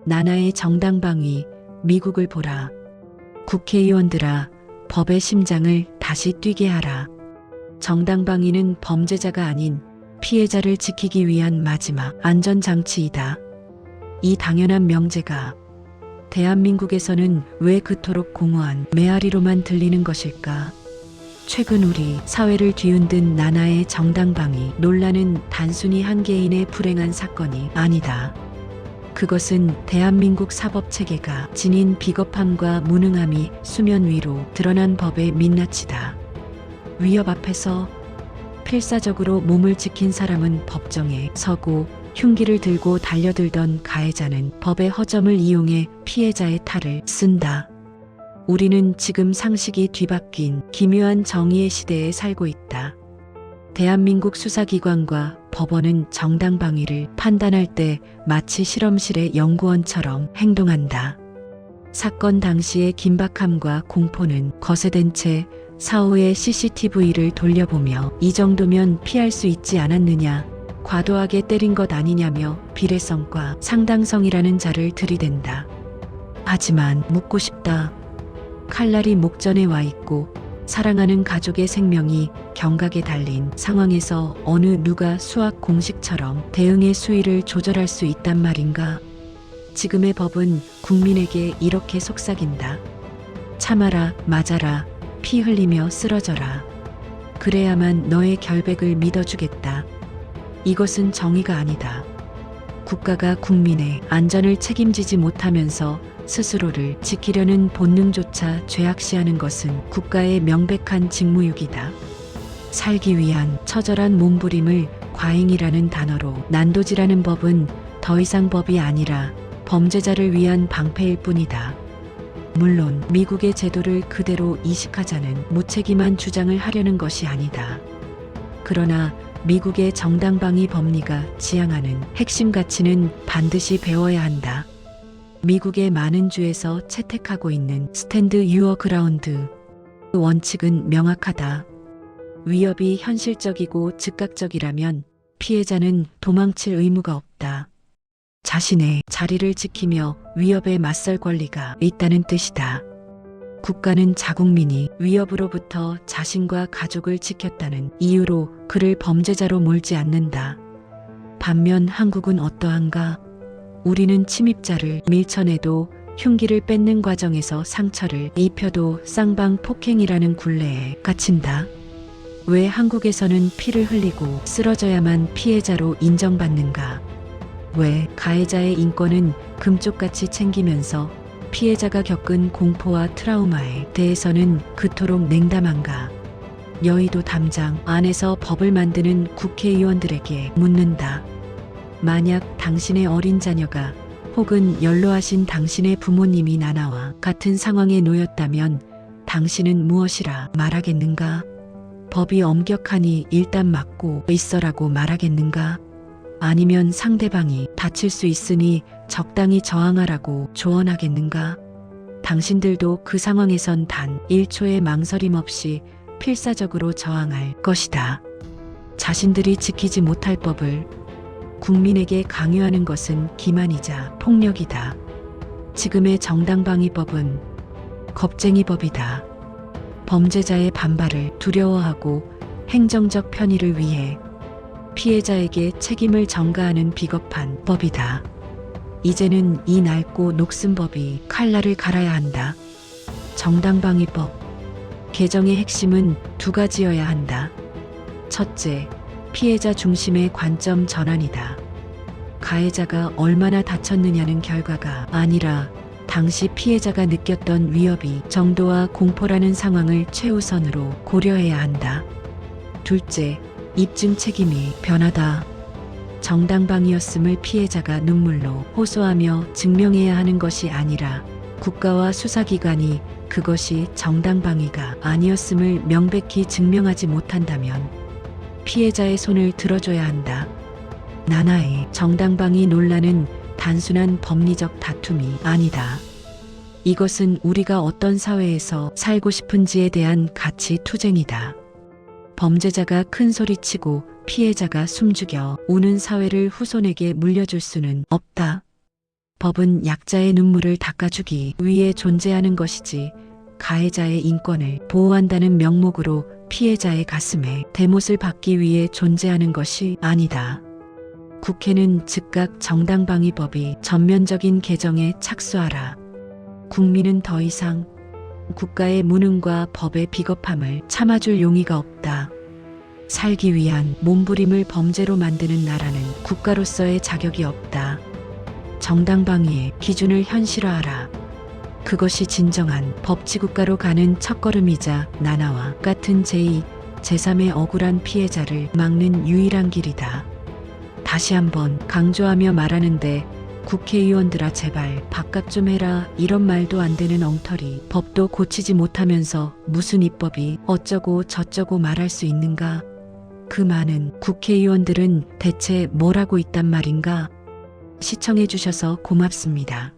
나나의 정당방위, 미국을 보라. 국회의원들아, 법의 심장을 다시 뛰게 하라. 정당방위는 범죄자가 아닌 피해자를 지키기 위한 마지막 안전장치이다. 이 당연한 명제가 대한민국에서는 왜 그토록 공허한 메아리로만 들리는 것일까? 최근 우리 사회를 뒤흔든 나나의 정당방위 논란은 단순히 한 개인의 불행한 사건이 아니다. 그것은 대한민국 사법체계가 지닌 비겁함과 무능함이 수면 위로 드러난 법의 민낯이다. 위협 앞에서 필사적으로 몸을 지킨 사람은 법정에 서고 흉기를 들고 달려들던 가해자는 법의 허점을 이용해 피해자의 탈을 쓴다. 우리는 지금 상식이 뒤바뀐 기묘한 정의의 시대에 살고 있다. 대한민국 수사기관과 법원은 정당방위를 판단할 때 마치 실험실의 연구원처럼 행동한다. 사건 당시의 긴박함과 공포는 거세된 채 사후에 CCTV를 돌려보며 이 정도면 피할 수 있지 않았느냐, 과도하게 때린 것 아니냐며 비례성과 상당성이라는 자를 들이댄다. 하지만 묻고 싶다. 칼날이 목전에 와 있고 사랑하는 가족의 생명이 경각에 달린 상황에서 어느 누가 수학 공식처럼 대응의 수위를 조절할 수 있단 말인가? 지금의 법은 국민에게 이렇게 속삭인다. 참아라, 맞아라, 피 흘리며 쓰러져라. 그래야만 너의 결백을 믿어주겠다. 이것은 정의가 아니다. 국가가 국민의 안전을 책임지지 못하면서 스스로를 지키려는 본능조차 죄악시하는 것은 국가의 명백한 직무유기다. 살기 위한 처절한 몸부림을 과잉이라는 단어로 난도질하는 법은 더 이상 법이 아니라 범죄자를 위한 방패일 뿐이다. 물론 미국의 제도를 그대로 이식하자는 무책임한 주장을 하려는 것이 아니다. 그러나 미국의 정당방위 법리가 지향하는 핵심 가치는 반드시 배워야 한다. 미국의 많은 주에서 채택하고 있는 스탠드 유어 그라운드 원칙은 명확하다. 위협이 현실적이고 즉각적이라면 피해자는 도망칠 의무가 없다. 자신의 자리를 지키며 위협에 맞설 권리가 있다는 뜻이다. 국가는 자국민이 위협으로부터 자신과 가족을 지켰다는 이유로 그를 범죄자로 몰지 않는다. 반면 한국은 어떠한가? 우리는 침입자를 밀쳐내도 흉기를 뺏는 과정에서 상처를 입혀도 쌍방 폭행이라는 굴레에 갇힌다. 왜 한국에서는 피를 흘리고 쓰러져야만 피해자로 인정받는가? 왜 가해자의 인권은 금쪽같이 챙기면서 피해자가 겪은 공포와 트라우마에 대해서는 그토록 냉담한가? 여의도 담장 안에서 법을 만드는 국회의원들에게 묻는다. 만약 당신의 어린 자녀가 혹은 연로하신 당신의 부모님이 나나와 같은 상황에 놓였다면 당신은 무엇이라 말하겠는가? 법이 엄격하니 일단 막고 있어라고 말하겠는가? 아니면 상대방이 다칠 수 있으니 적당히 저항하라고 조언하겠는가? 당신들도 그 상황에선 단 1초의 망설임 없이 필사적으로 저항할 것이다. 자신들이 지키지 못할 법을 국민에게 강요하는 것은 기만이자 폭력이다. 지금의 정당방위법은 겁쟁이법이다. 범죄자의 반발을 두려워하고 행정적 편의를 위해 피해자에게 책임을 전가하는 비겁한 법이다. 이제는 이 낡고 녹슨 법이 칼날을 갈아야 한다. 정당방위법 개정의 핵심은 두 가지여야 한다. 첫째, 피해자 중심의 관점 전환이다. 가해자가 얼마나 다쳤느냐는 결과가 아니라 당시 피해자가 느꼈던 위협이 정도와 공포라는 상황을 최우선으로 고려해야 한다. 둘째, 입증 책임이 변하다. 정당방위였음을 피해자가 눈물로 호소하며 증명해야 하는 것이 아니라 국가와 수사기관이 그것이 정당방위가 아니었음을 명백히 증명하지 못한다면 피해자의 손을 들어줘야 한다. 나나의 정당방위 논란은 단순한 법리적 다툼이 아니다. 이것은 우리가 어떤 사회에서 살고 싶은지에 대한 가치 투쟁이다. 범죄자가 큰 소리치고 피해자가 숨죽여 우는 사회를 후손에게 물려줄 수는 없다. 법은 약자의 눈물을 닦아주기 위해 존재하는 것이지 가해자의 인권을 보호한다는 명목으로 피해자의 가슴에 대못을 박기 위해 존재하는 것이 아니다. 국회는 즉각 정당방위법이 전면적인 개정에 착수하라. 국민은 더 이상 국가의 무능과 법의 비겁함을 참아줄 용의가 없다. 살기 위한 몸부림을 범죄로 만드는 나라는 국가로서의 자격이 없다. 정당방위의 기준을 현실화하라. 그것이 진정한 법치국가로 가는 첫걸음이자 나나와 같은 제2, 제3의 억울한 피해자를 막는 유일한 길이다. 다시 한번 강조하며 말하는데 국회의원들아 제발 바깥 좀 해라. 이런 말도 안 되는 엉터리. 법도 고치지 못하면서 무슨 입법이 어쩌고 저쩌고 말할 수 있는가? 그 많은 국회의원들은 대체 뭘 하고 있단 말인가? 시청해 주셔서 고맙습니다.